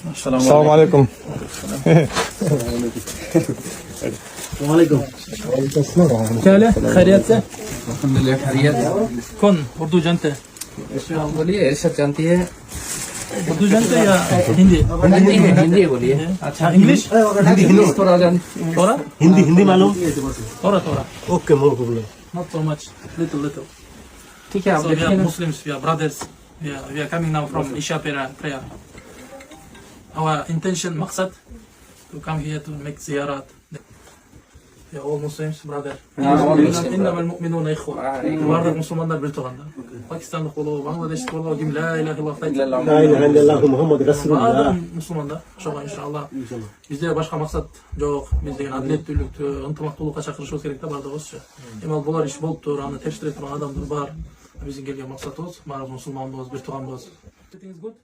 Assalamu alaikum. क्या हाल है? खैरियत से? अल्हम्दुलिल्लाह खैरियत। कौन उर्दू जानते हैं? बोलिए इरशाद जानती है? उर्दू जानते हैं या हिंदी? हिंदी बोलिए। अच्छा इंग्लिश? इंग्लिश थोड़ा जान थोड़ा हिंदी मालूम? थोड़ा थोड़ा okay more problem. not so much little ठीक है आप so we are देखिए। Muslims, we are brothers, we are coming now from Isha prayer. Our intention مقصد to come here to make ziyarat. We are all Muslims brother. إنما المؤمنون إخوة. Vardır Müslümanlar bir tuğanda. Pakistanlı kolu, Bangladeş kolu, kim la ilahe illallah. La ilahe illallah Muhammed Resulullah. Vardır Müslümanlar. Şoğa inşallah. Bizde başka maksat yok. Biz degan adaletlülük, ынтымақтуулыққа шақырышыбыз керек та бардығыз. Емал болар іш болып тұр, аны терістіре тұрған адамдар бар. Біздің келген мақсатымыз, барлығымыз мұсылманбыз, бір туғанбыз. Everything is good?